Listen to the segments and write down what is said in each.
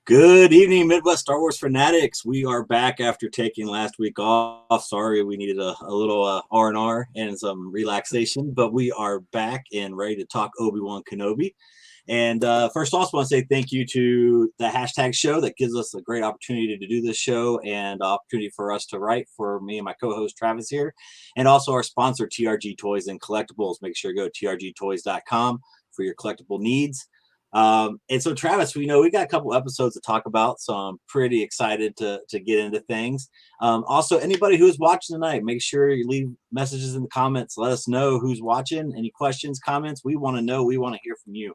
Good evening, Midwest Star Wars Fanatics. We are back after taking last week off. Sorry, we needed a little R&R and some relaxation, but we are back and ready to talk Obi-Wan Kenobi. And first, also want to say thank you to the hashtag show that gives us a great opportunity to do this show and opportunity for us to write for me and my co-host Travis here, and also our sponsor TRG Toys and Collectibles. Make sure to go to trgtoys.com for your collectible needs. And so, Travis, we know we got a couple episodes to talk about, so I'm pretty excited to get into things. Also, anybody who is watching tonight, make sure you leave messages in the comments. Let us know who's watching. Any questions, comments? We want to know. We want to hear from you.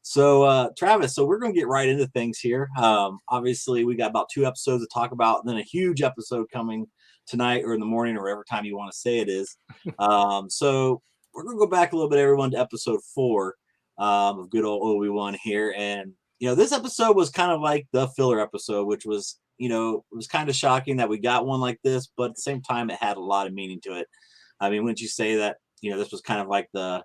So, Travis, so we're going to get right into things here. Obviously, we got about 2 episodes to talk about, and then a huge episode coming tonight or in the morning or whatever time you want to say it is. So we're going to go back a little bit, everyone, to episode 4 of good old Obi-Wan here. And, this episode was kind of like the filler episode, which was, it was kind of shocking that we got one like this, but at the same time, it had a lot of meaning to it. I mean, wouldn't you say that, this was kind of like the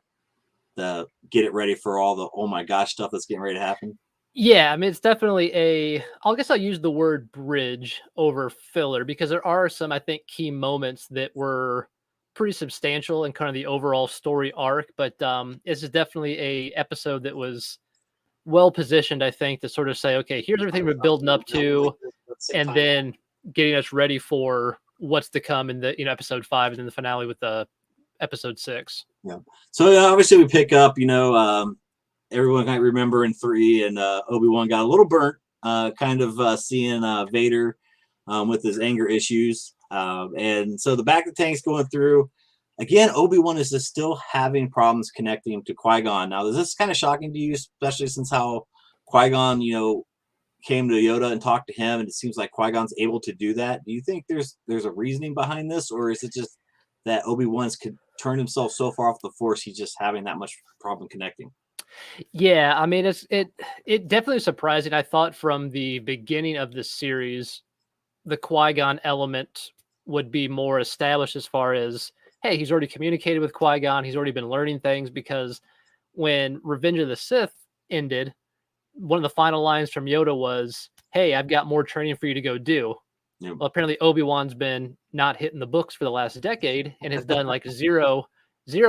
get it ready for all the oh my gosh stuff that's getting ready to happen? Yeah, I mean, it's definitely I guess I'll use the word bridge over filler because there are some, I think, key moments that were pretty substantial in kind of the overall story arc. But this is definitely a episode that was well positioned, I think, to sort of say, okay, here's everything we're building up to, and then getting us ready for what's to come in the episode 5 and then the finale with the episode 6. Yeah. So obviously we pick up, everyone might remember in 3 and Obi-Wan got a little burnt, kind of seeing Vader with his anger issues. And so the back of the tank's going through. Again, Obi-Wan is just still having problems connecting to Qui-Gon. Now, is this kind of shocking to you, especially since how Qui-Gon, came to Yoda and talked to him, and it seems like Qui-Gon's able to do that? Do you think there's a reasoning behind this, or is it just that Obi-Wan's could turn himself so far off the Force, he's just having that much problem connecting? Yeah, I mean, it definitely surprising. I thought from the beginning of the series, the Qui-Gon element would be more established as far as, hey, he's already communicated with Qui-Gon. He's already been learning things because when Revenge of the Sith ended, one of the final lines from Yoda was, hey, I've got more training for you to go do. Yeah. Well, apparently Obi-Wan's been not hitting the books for the last decade and has done like zero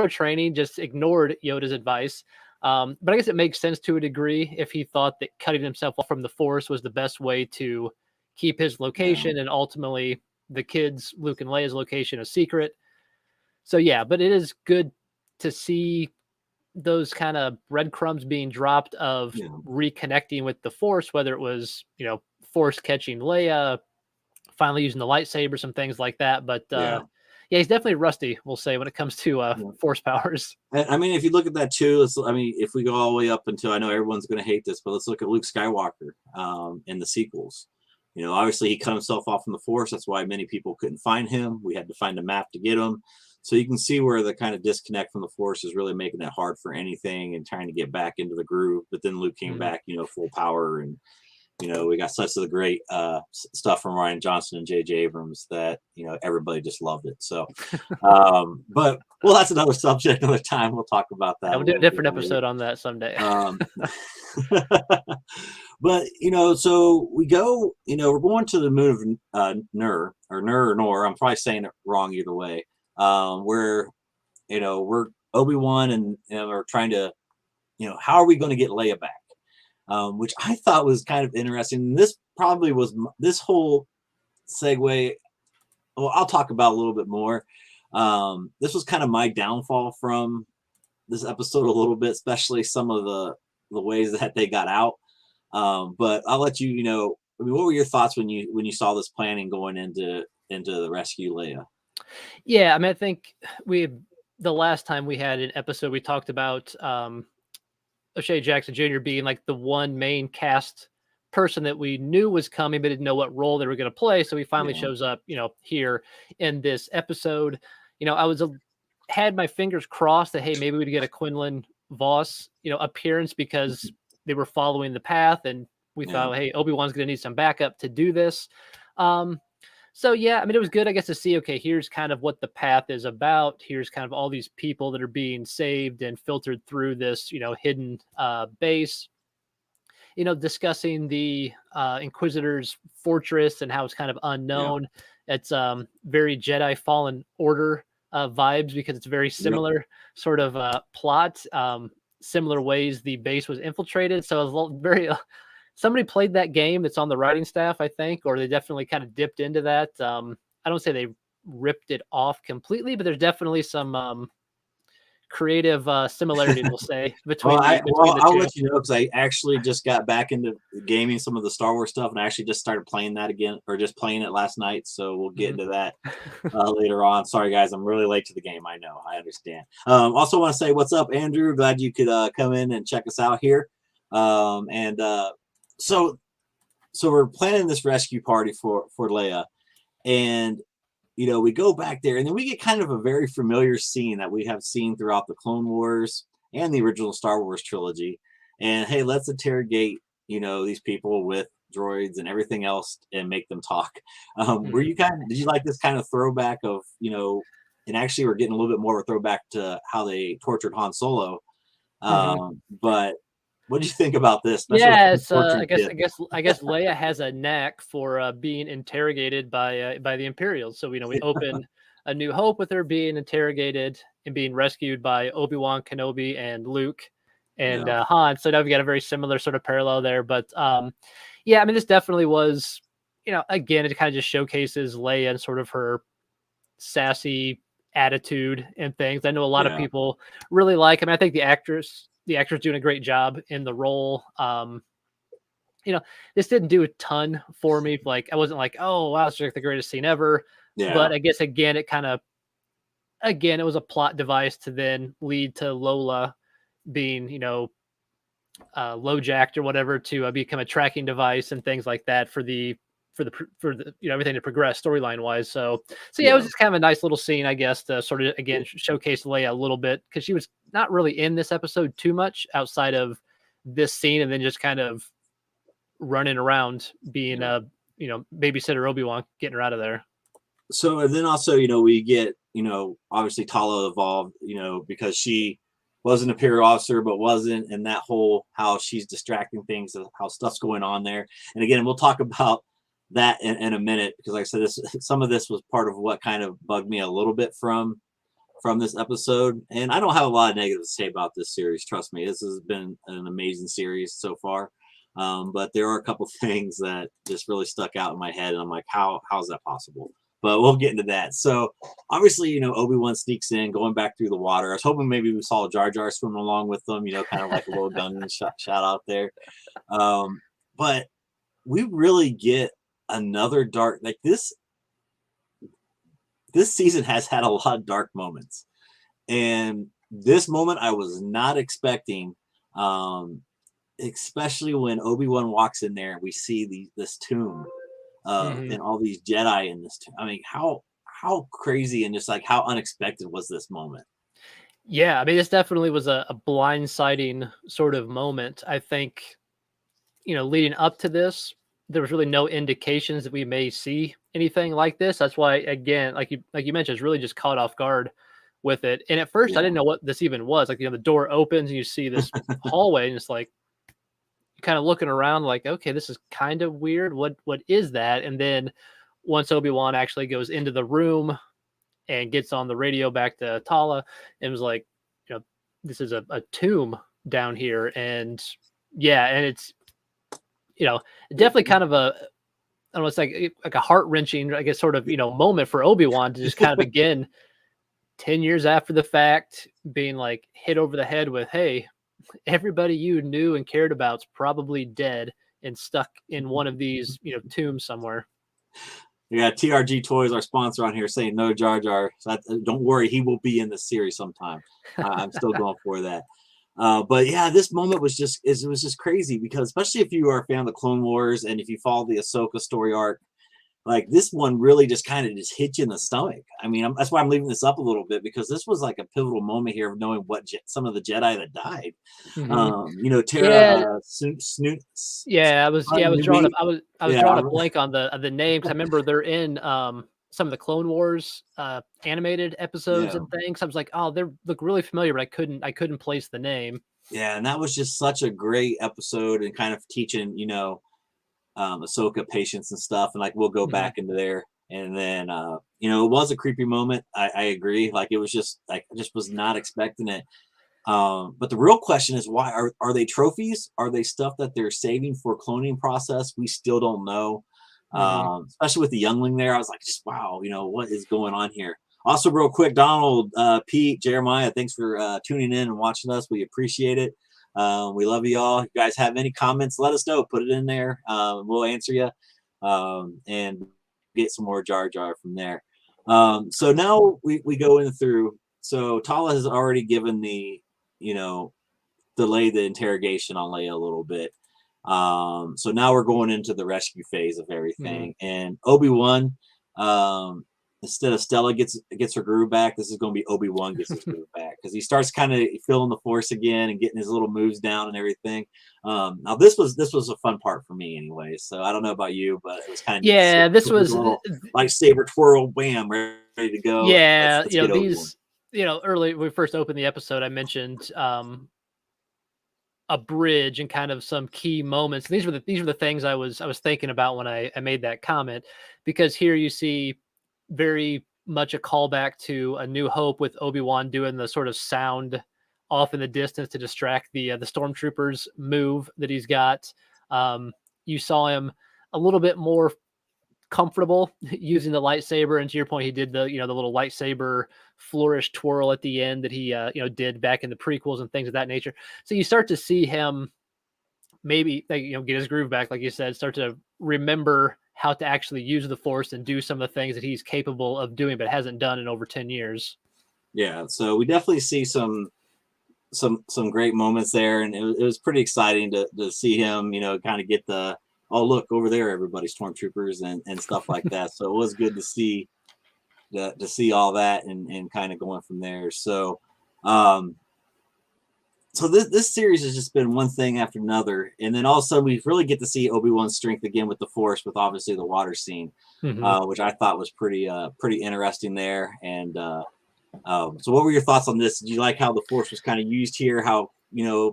training, just ignored Yoda's advice. But I guess it makes sense to a degree if he thought that cutting himself off from the Force was the best way to keep his location and ultimately the kids, Luke and Leia's location, a secret. So yeah, but it is good to see those kind of breadcrumbs being dropped of reconnecting with the Force, whether it was, Force catching Leia, finally using the lightsaber, some things like that. But yeah, he's definitely rusty, we'll say, when it comes to Force powers. I mean, if you look at that too, if we go all the way up until, I know everyone's going to hate this, but let's look at Luke Skywalker in the sequels. Obviously he cut himself off from the Force. That's why many people couldn't find him. We had to find a map to get him. So you can see where the kind of disconnect from the Force is really making it hard for anything and trying to get back into the groove. But then Luke came back, full power. And, we got such the great stuff from Rian Johnson and J.J. Abrams that, everybody just loved it. So, but, well, that's another subject another time. We'll talk about that. We'll do a different episode on that someday. But, so we go, we're going to the moon of Nur, or Nur or Nor. I'm probably saying it wrong either way. Where, we're Obi-Wan and are trying to, how are we going to get Leia back? Which I thought was kind of interesting. This probably was this whole segue. Well, I'll talk about a little bit more. This was kind of my downfall from this episode a little bit, especially some of the ways that they got out. But I'll let you, I mean, what were your thoughts when you saw this planning going into the rescue Leia? Yeah, I mean, I think the last time we had an episode, we talked about O'Shea Jackson Jr. being like the one main cast person that we knew was coming, but didn't know what role they were going to play. So he finally shows up, here in this episode. I had my fingers crossed that, hey, maybe we'd get a Quinlan Vos, appearance because they were following the path, and we thought, hey, Obi-Wan's going to need some backup to do this. So, yeah, I mean, it was good, I guess, to see, okay, here's kind of what the path is about. Here's kind of all these people that are being saved and filtered through this, hidden base. discussing the Inquisitors fortress and how it's kind of unknown. It's very Jedi Fallen Order vibes, because it's very similar sort of plot, similar ways the base was infiltrated. So it was very somebody played that game. It's on the writing staff, I think, or they definitely kind of dipped into that. I don't say they ripped it off completely, but there's definitely some creative similarities, we'll say, between the I'll two. let you know, because I actually just got back into gaming some of the Star Wars stuff, and I actually just started playing that again, or just playing it last night. So we'll get into that later on. Sorry, guys, I'm really late to the game. I know, I understand. Also want to say what's up, Andrew. Glad you could come in and check us out here. So we're planning this rescue party for Leia, and we go back there, and then we get kind of a very familiar scene that we have seen throughout the Clone Wars and the original Star Wars trilogy. And hey, let's interrogate, these people with droids and everything else and make them talk. Did you like this kind of throwback of, and actually we're getting a little bit more of a throwback to how they tortured Han Solo. But what do you think about this? Yeah, I guess Leia has a knack for being interrogated by the Imperials. So we open A New Hope with her being interrogated and being rescued by Obi-Wan Kenobi and Luke and Han. So now we got a very similar sort of parallel there. But this definitely was, again, it kind of just showcases Leia and sort of her sassy attitude and things. I know a lot of people really like. I think the actress doing a great job in the role. This didn't do a ton for me. Like, I wasn't like, oh wow, it's like the greatest scene ever. But I guess again, it was a plot device to then lead to Lola being, low jacked or whatever to become a tracking device and things like that for the everything to progress storyline wise. So it was just kind of a nice little scene, I guess, to sort of again showcase Leia a little bit, because she was not really in this episode too much outside of this scene, and then just kind of running around being a babysitter Obi-Wan, getting her out of there. So, and then also we get obviously Tala involved, because she was an Imperial officer but wasn't, and that whole how she's distracting things, how stuff's going on there. And again, we'll talk about that in a minute, because like I said, some of this was part of what kind of bugged me a little bit from this episode. And I don't have a lot of negatives to say about this series, trust me. This has been an amazing series so far, but there are a couple things that just really stuck out in my head, and I'm like, how's that possible? But we'll get into that. So obviously, Obi-Wan sneaks in, going back through the water. I was hoping maybe we saw Jar Jar swimming along with them, kind of like a little gun shout out there. But we really get another dark, like this season has had a lot of dark moments, and this moment I was not expecting, especially when Obi-Wan walks in there and we see this tomb and all these Jedi in this tomb. I mean, how crazy and just like how unexpected was this moment? Yeah, this definitely was a blindsiding sort of moment. I think, leading up to this, there was really no indications that we may see anything like this. That's why, again, like you mentioned, it's really just caught off guard with it. And at first I didn't know what this even was. Like, the door opens and you see this hallway, and it's like, you're kind of looking around like, okay, this is kind of weird. What is that? And then once Obi-Wan actually goes into the room and gets on the radio back to Tala, and was like, this is a tomb down here. And and it's, definitely kind of I don't know, it's like a heart-wrenching, I guess, sort of, moment for Obi-Wan to just kind of, again, 10 years after the fact, being like hit over the head with, hey, everybody you knew and cared about's probably dead and stuck in one of these, tombs somewhere. Yeah, TRG Toys, our sponsor on here, saying no Jar Jar. So don't worry, he will be in the series sometime. I'm still going for that. But yeah, this moment was just crazy, because especially if you are a fan of the Clone Wars and if you follow the Ahsoka story arc, like this one really just kind of just hit you in the stomach. I mean, that's why I'm leaving this up a little bit, because this was like a pivotal moment here of knowing what some of the Jedi that died. Tara Snoot. Yeah, I was drawing up. I was drawing a blank on the names. I remember they're in some of the Clone Wars animated episodes and things. I was like, oh, they look really familiar, but I couldn't place the name. Yeah, and that was just such a great episode and kind of teaching, Ahsoka patience and stuff. And like we'll go Mhm. back into there. And then it was a creepy moment. I agree. Like it was just like I just was not expecting it. But the real question is why are they trophies? Are they stuff that they're saving for cloning process? We still don't know. Mhm. Especially with the youngling there, I was like, just wow, what is going on here? Also, real quick, Donald, Pete, Jeremiah, thanks for tuning in and watching us. We appreciate it. We love you all. If you guys have any comments, let us know. Put it in there. We'll answer you and get some more Jar Jar from there. So now we go in through. So Tala has already given you know, delay the interrogation on Leia a little bit. So now we're going into the rescue phase of Mhm. everything. And Obi-Wan, instead of Stella gets her groove back, this is going to be Obi-Wan gets his groove back because he starts kind of feeling the Force again and getting his little moves down and everything. Now this was a fun part for me anyway. So I don't know about you, but it was kind of neat to see Yeah, this a was little lightsaber twirl, wham, ready to go. Let's yeah, let's get Obi-Wan. these, early when we first opened the episode, I mentioned a bridge and kind of some key moments. These were the things I was thinking about when I made that comment, because here you see very much a callback to A New Hope with Obi-Wan doing the sort of sound off in the distance to distract the stormtroopers move that he's got. You saw him a little bit more comfortable using the lightsaber, and to your point, he did the little lightsaber flourish twirl at the end that he did back in the prequels and things of that nature. So you start to see him maybe like, get his groove back, like you said, start to remember how to actually use the Force and do some of the things that he's capable of doing but hasn't done in over 10 years. Yeah, so we definitely see some great moments there, and it was pretty exciting to see him, kind of get the oh look over there, everybody, stormtroopers and stuff like that. So it was good to see all that and kind of going from there. Um, so this series has just been one thing after another, and then all of a sudden we really get to see Obi-Wan's strength again with the Force, with obviously the water scene, Hmm. which I thought was pretty interesting there. And so what were your thoughts on this? Did you like how the Force was kind of used here? How, I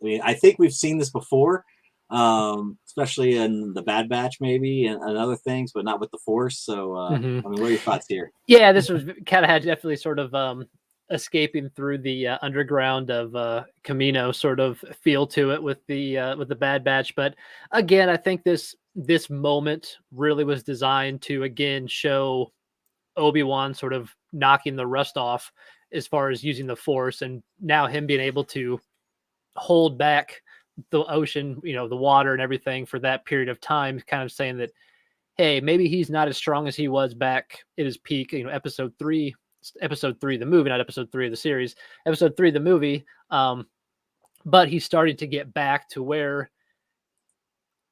mean, I think we've seen this before, especially in the Bad Batch, maybe, and other things, but not with the Force. So, Hmm. I mean, what are your thoughts here? Yeah, this was kind of had definitely sort of escaping through the underground of Camino sort of feel to it with the Bad Batch. But again, I think this moment really was designed to again show Obi-Wan sort of knocking the rust off as far as using the Force, and now him being able to hold back the ocean, the water and everything for that period of time, kind of saying that, hey, maybe he's not as strong as he was back at his peak, episode three, the movie, not episode three of the series, episode three, the movie. But he's starting to get back to where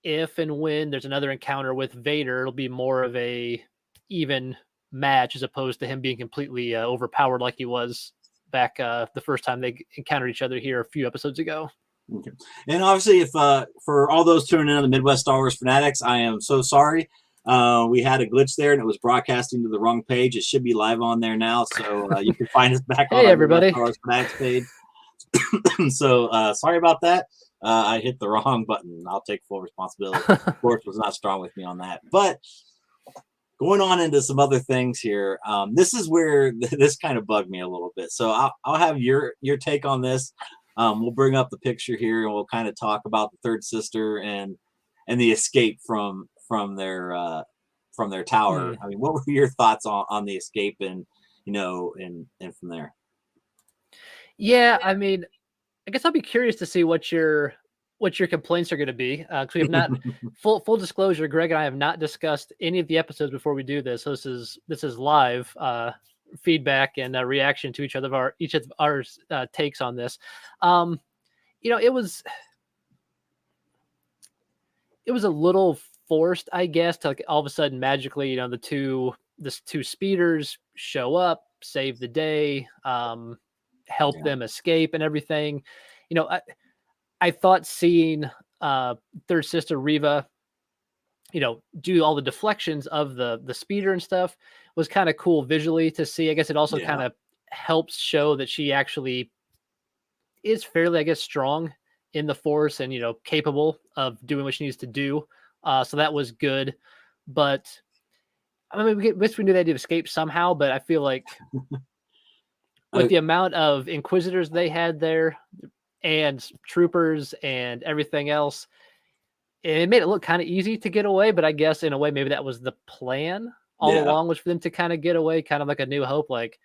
if and when there's another encounter with Vader, it'll be more of a even match as opposed to him being completely overpowered like he was back the first time they encountered each other here a few episodes ago. Okay. And obviously, if for all those tuning in on the Midwest Star Wars Fanatics, I am so sorry. We had a glitch there, and it was broadcasting to the wrong page. It should be live on there now, so you can find us back on Hey, our Midwest everybody. Star Wars Fanatics page. So sorry about that. I hit the wrong button. I'll take full responsibility. Force was not strong with me on that. But going on into some other things here, this is where this kind of bugged me a little bit. So I'll have your take on this. We'll bring up the picture here, and we'll kind of talk about the third sister and the escape from their tower. Mm. I mean, what were your thoughts on the escape and from there? Yeah, I mean, I guess I'll be curious to see what your complaints are going to be, because we have not full disclosure. Greg and I have not discussed any of the episodes before we do this. So this is live feedback and reaction to each of our takes on this. Um, it was a little forced, I guess, to like all of a sudden magically, the two speeders show up, save the day, help Yeah, them escape and everything. I thought seeing third sister Riva, do all the deflections of the speeder and stuff was kind of cool visually to see. I guess it also kind yeah, of helps show that she actually is fairly, I guess, strong in the Force and, capable of doing what she needs to do. So that was good. But I mean, we knew they had to escape somehow, but I feel like with the amount of Inquisitors they had there and troopers and everything else, it made it look kind of easy to get away. But I guess in a way, maybe that was the plan all along, was for them to kind of get away, kind of like A New Hope, like,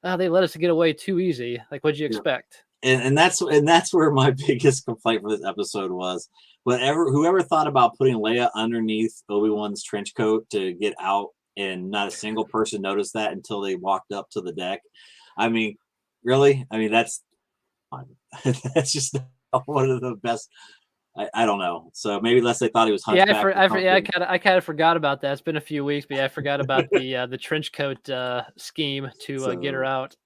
oh, they let us get away too easy. Like, what'd you expect? And that's where my biggest complaint for this episode was. Whoever thought about putting Leia underneath Obi-Wan's trench coat to get out, and not a single person noticed that until they walked up to the deck. I mean, really? I mean, that's just one of the best. I don't know. So maybe unless they thought he was hunchback. I kind of forgot about that. It's been a few weeks, but I forgot about the trench coat scheme to get her out.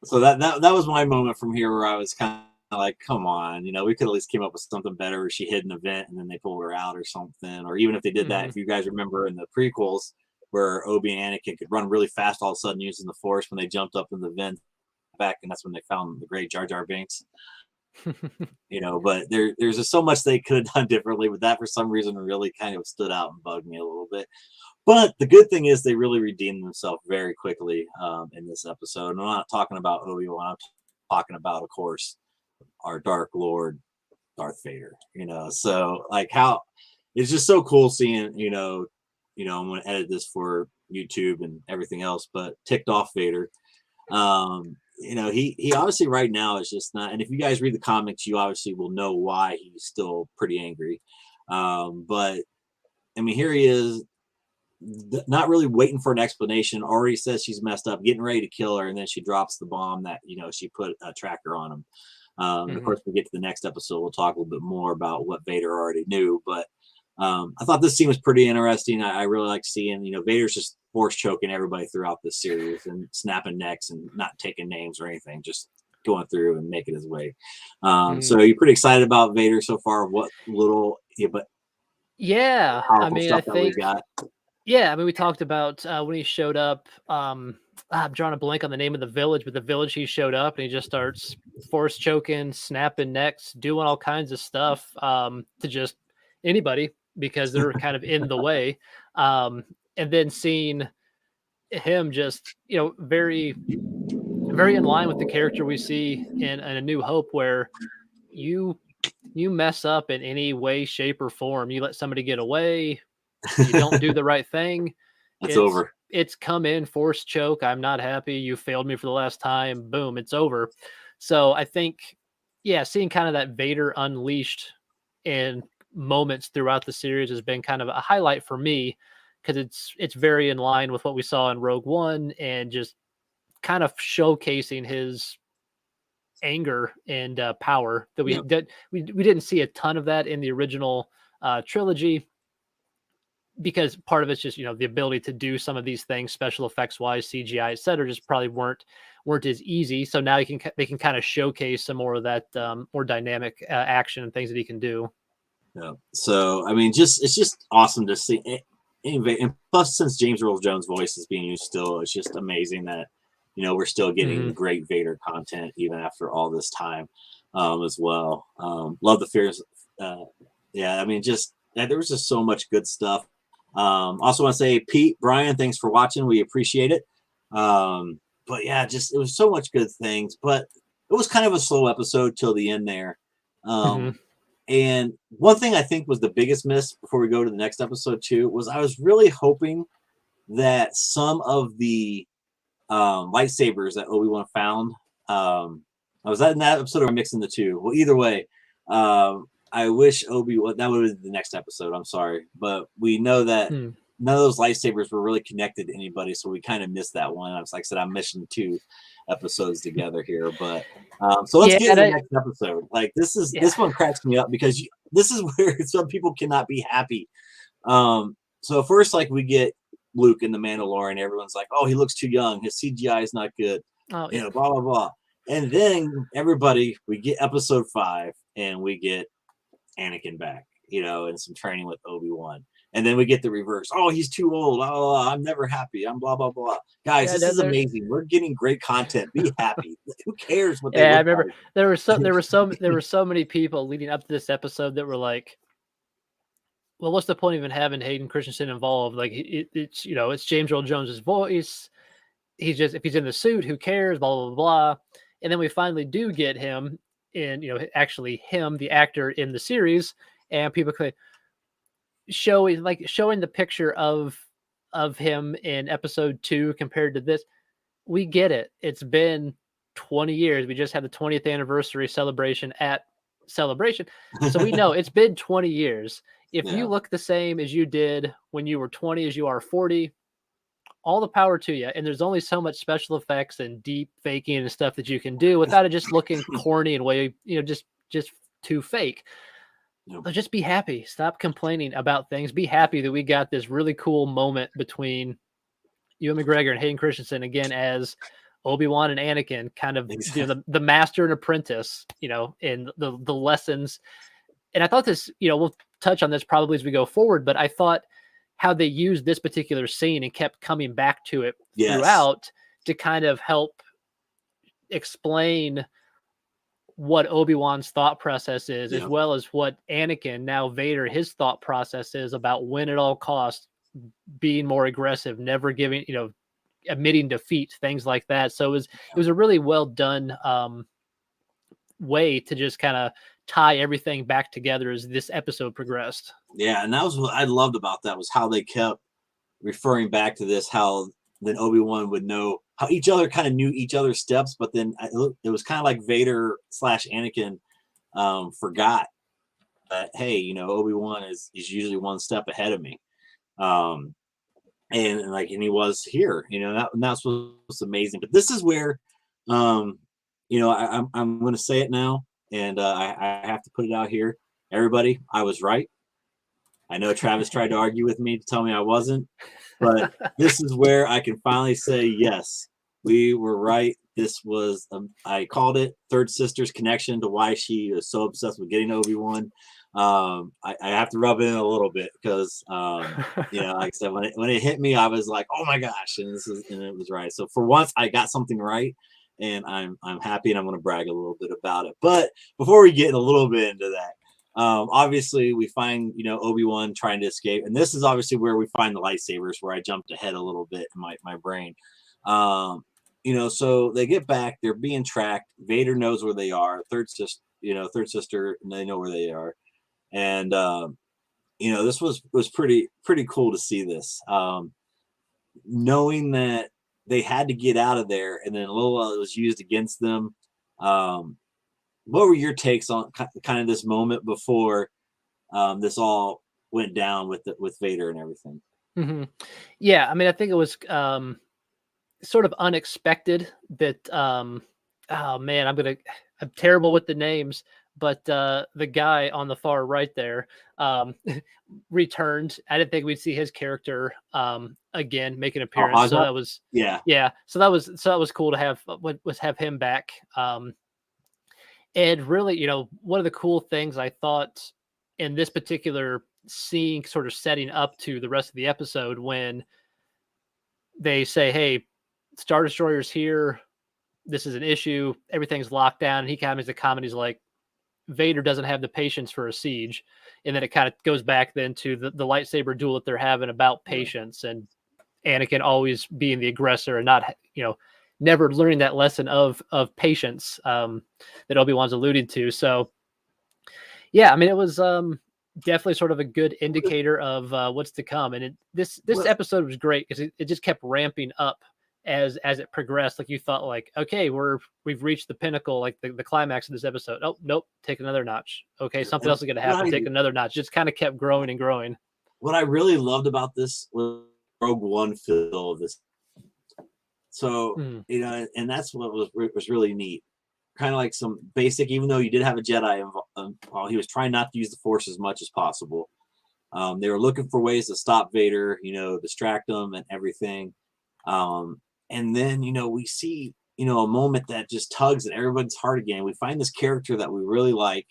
So that was my moment from here, where I was kind of like, come on, we could at least came up with something better, where she hid an event and then they pulled her out or something. Or even if they did that, if you guys remember in the prequels, where Obi and Anakin could run really fast all of a sudden using the Force when they jumped up in the vent back, and that's when they found the great Jar Jar Binks. But there's just so much they could have done differently, but that for some reason really kind of stood out and bugged me a little bit. But the good thing is they really redeemed themselves very quickly in this episode. And I'm not talking about Obi-Wan. I'm talking about, of course, our Dark Lord, Darth Vader. So like how it's just so cool seeing, I'm going to edit this for YouTube and everything else, but ticked off Vader. He obviously right now is just not, and if you guys read the comics, you obviously will know why he's still pretty angry. But I mean, here he is, not really waiting for an explanation, already says she's messed up, getting ready to kill her, and then she drops the bomb that, she put a tracker on him. Of course, we get to the next episode, we'll talk a little bit more about what Vader already knew, but I thought this scene was pretty interesting. I really like seeing, Vader's just force choking everybody throughout this series and snapping necks and not taking names or anything, just going through and making his way. So you're pretty excited about Vader so far? What little, but yeah, I mean, I think, we talked about when he showed up. I'm drawing a blank on the name of the village, but the village he showed up and he just starts force choking, snapping necks, doing all kinds of stuff to just anybody, because they're kind of in the way. And then seeing him just, very, very in line with the character we see in A New Hope, where you mess up in any way, shape, or form, you let somebody get away, you don't do the right thing, it's over. It's come in, force choke, I'm not happy, you failed me for the last time, boom, it's over. So I think, seeing kind of that Vader unleashed in moments throughout the series has been kind of a highlight for me, because it's very in line with what we saw in Rogue One, and just kind of showcasing his anger and power that we didn't see a ton of that in the original trilogy, because part of it's just, the ability to do some of these things, special effects wise, CGI, etc., just probably weren't as easy. So now they can kind of showcase some more of that more dynamic action and things that he can do. Yeah. So I mean, it's just awesome to see. Anyway, and plus, since James Earl Jones' voice is being used still, it's just amazing that we're still getting great Vader content even after all this time, as well. Love the fears. I mean, there was just so much good stuff. Also want to say, Pete, Brian, thanks for watching. We appreciate it. But it was so much good things. But it was kind of a slow episode till the end there. And one thing I think was the biggest miss before we go to the next episode too was I was really hoping that some of the lightsabers that Obi-Wan found, was that in that episode or mixing the two? Well, either way, I wish Obi-Wan, that would have been the next episode, I'm sorry, but we know that none of those lightsabers were really connected to anybody, so we kind of missed that one. Like I said, I'm missing two episomes together here, but so let's get to the next episode. Like this one cracks me up, because this is where some people cannot be happy. So first, like, we get Luke in the Mandalorian, everyone's like, oh, he looks too young, his CGI is not good, blah blah blah. And then we get episode 5 and we get Anakin back, and some training with Obi-Wan. And then we get the reverse. Oh, he's too old. Oh, I'm never happy. I'm blah, blah, blah. Guys, Yeah, this is amazing. We're getting great content. Be happy. Who cares what they yeah, I look remember like? there were so many people leading up to this episode that were like, well, what's the point of even having Hayden Christensen involved? Like it's it's James Earl Jones's voice. He's just, if he's in the suit, who cares? Blah blah blah. Blah. And then we finally do get him in, actually him, the actor in the series, and people can showing the picture of him in episode 2 compared to this. We get it. It's been 20 years. We just had the 20th anniversary celebration at Celebration. So we know it's been 20 years. If you look the same as you did when you were 20 as you are 40, all the power to you. And there's only so much special effects and deep faking and stuff that you can do without it just looking corny and way, just too fake. But just be happy. Stop complaining about things. Be happy that we got this really cool moment between Ewan McGregor and Hayden Christensen again as Obi-Wan and Anakin, kind of the master and apprentice, in the lessons. And I thought this, we'll touch on this probably as we go forward, but I thought how they used this particular scene and kept coming back to it throughout to kind of help explain what Obi-Wan's thought process is, as well as what Anakin, now Vader, his thought process is about win at all costs, being more aggressive, never giving, admitting defeat, things like that. So it was a really well done way to just kind of tie everything back together as this episode progressed. Yeah, and that was what I loved about that, was how they kept referring back to this, how then Obi-Wan would know how each other kind of knew each other's steps, but then it was kind of like Vader / Anakin forgot that, hey, Obi-Wan is usually one step ahead of me. And he was here, that's what's amazing. But this is where, I'm going to say it now, and I have to put it out here. Everybody, I was right. I know Travis tried to argue with me to tell me I wasn't, but this is where I can finally say, yes, we were right. This was, I called it Third Sister's connection to why she is so obsessed with getting Obi-Wan. I have to rub it in a little bit because, like I said, when it hit me, I was like, oh my gosh, and it was right. So for once, I got something right, and I'm happy, and I'm going to brag a little bit about it. But before we get a little bit into that, obviously we find Obi-Wan trying to escape, and this is obviously where we find the lightsabers, where I jumped ahead a little bit in my brain. So they get back, they're being tracked. Vader knows where they are. Third sister, and they know where they are. And this was pretty cool to see this, knowing that they had to get out of there, and then Lola was used against them. What were your takes on kind of this moment before this all went down with Vader and everything? Mm-hmm. Yeah, I mean, I think it was sort of unexpected that. Oh man, I'm terrible with the names, but the guy on the far right there returned. I didn't think we'd see his character again make an appearance. So that was So that was cool to have him back. And really, one of the cool things I thought in this particular scene, sort of setting up to the rest of the episode, when they say, "Hey, Star Destroyer's here. This is an issue. Everything's locked down." And he kind of makes a comment. He's like, Vader doesn't have the patience for a siege. And then it kind of goes back then to the lightsaber duel that they're having about patience, and Anakin always being the aggressor and not, never learning that lesson of patience that Obi-Wan's alluded to. So yeah, I mean, it was definitely sort of a good indicator of what's to come. And this episode was great because it just kept ramping up as it progressed. Like you thought, like, okay, we've reached the pinnacle, like the climax of this episode. Oh nope, take another notch. Okay, something else is going to happen. Take another notch. Just kind of kept growing and growing. What I really loved about this was Rogue One feel of this. So and that's what was really neat. Kind of like some basic, even though you did have a Jedi involved, he was trying not to use the Force as much as possible. They were looking for ways to stop Vader, distract him and everything. And then, we see, a moment that just tugs at everybody's heart again. We find this character that we really like.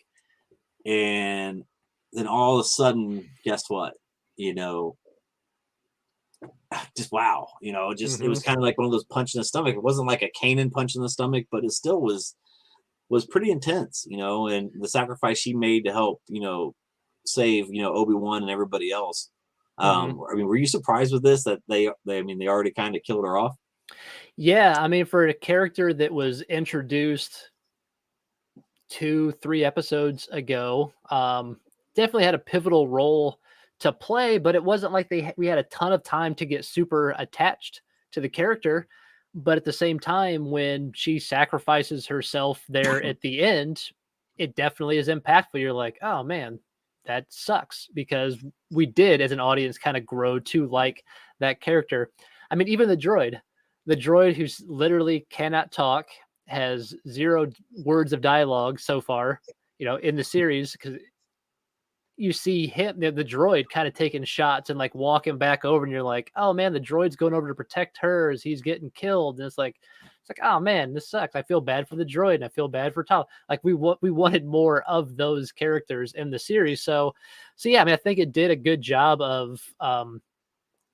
And then all of a sudden, guess what? you know, just wow, you know, just it Hmm. was kind of like one of those punch in the stomach. It wasn't like a Kanan punch in the stomach, but it still was pretty intense, you know, and the sacrifice she made to help, you know, save, you know, Obi-Wan and everybody else. Hmm. I mean, were you surprised with this that I mean, they already kind of killed her off? Yeah, I mean, for a character that was introduced 2, 3 episodes ago, definitely had a pivotal role to play, but it wasn't like we had a ton of time to get super attached to the character. But at the same time, when she sacrifices herself there at the end, it definitely is impactful. You're like, oh man, that sucks, because we did as an audience kind of grow to like that character. I mean, even the droid who's literally cannot talk, has zero words of dialogue so far, you know, in the series, because you see him, the droid, kind of taking shots and like walking back over, and you're like, oh man, the droid's going over to protect her as he's getting killed, and it's like, oh man, this sucks. I feel bad for the droid, and I feel bad for Tal. Like we wanted more of those characters in the series, so yeah, I mean, I think it did a good job of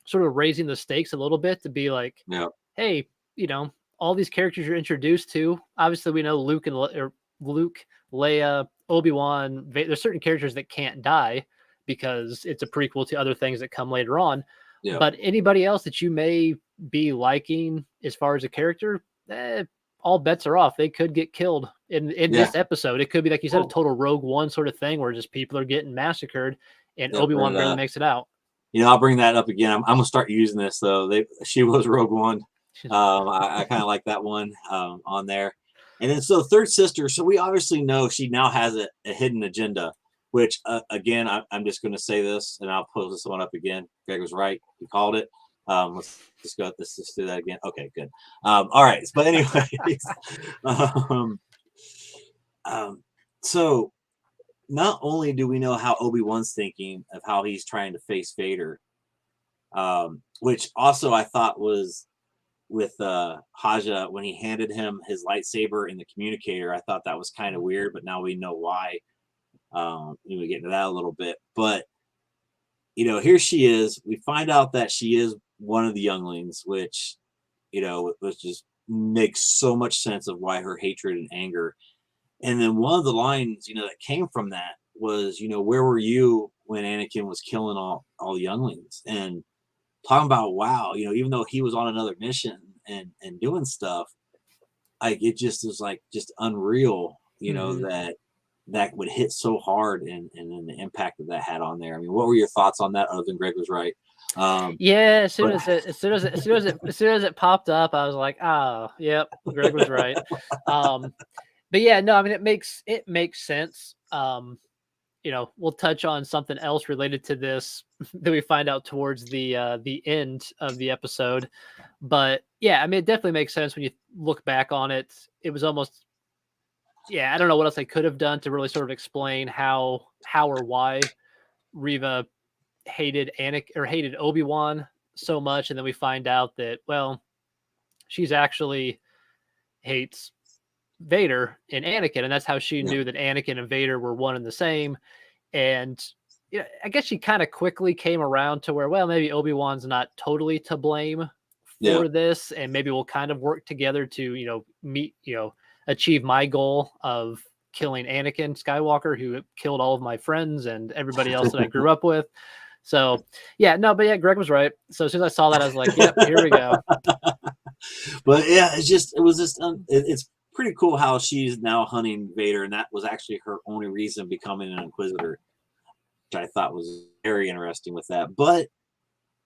sort of raising the stakes a little bit to be like, Yeah. hey, you know, all these characters you're introduced to. Obviously, we know Luke, Leia, Obi-Wan. There's certain characters that can't die because it's a prequel to other things that come later on. Yeah. But anybody else that you may be liking as far as a character, all bets are off. They could get killed in Yeah. this episode. It could be, like you said, a Oh, total Rogue One sort of thing where just people are getting massacred, and yep. Obi-Wan barely makes it out. You know, I'll bring that up again. I'm gonna start using this though. She was Rogue One. I kind of like that one on there. And then so third sister. So we obviously know she now has a hidden agenda. Which again, I'm just going to say this, and I'll pose this one up again. Greg was right. He called it. Let's just do that again. Okay, good. All right. But anyways, um, um, so not only do we know how Obi-Wan's thinking of how he's trying to face Vader, which also I thought was with Haja when he handed him his lightsaber in the communicator. I thought that was kind of weird, but now we know why. We get into that a little bit, but you know, here she is. We find out that she is one of the younglings, which you know, which just makes so much sense of why her hatred and anger. And then one of the lines, you know, that came from that was, you know, where were you when Anakin was killing all the younglings? And talking about wow, you know, even though he was on another mission and doing stuff, like it just was like just unreal, you know, Mhm. that would hit so hard and then the impact that had on there. I mean, what were your thoughts on that other than Greg was right? Yeah, as soon But as it popped up, I was like, "Oh, yep, Greg was right." Um, but yeah, no, I mean, it makes sense. You know, we'll touch on something else related to this that we find out towards the end of the episode. But yeah, I mean, it definitely makes sense when you look back on it. It was almost, yeah, I don't know what else I could have done to really sort of explain how or why Riva hated Anakin or hated Obi-Wan so much, and then we find out that, well, she's actually hates Vader and Anakin, and that's how she yeah, knew that Anakin and Vader were one and the same. And yeah, I guess she kind of quickly came around to where, well, maybe Obi-Wan's not totally to blame yeah, for this, and maybe we'll kind of work together to, achieve my goal of killing Anakin Skywalker, who killed all of my friends and everybody else that I grew up with. So yeah, no, but yeah, Greg was right. So as soon as I saw that, I was like, yep, here we go. but yeah, it was just it's pretty cool how she's now hunting Vader, and that was actually her only reason becoming an Inquisitor, which I thought was very interesting with that. But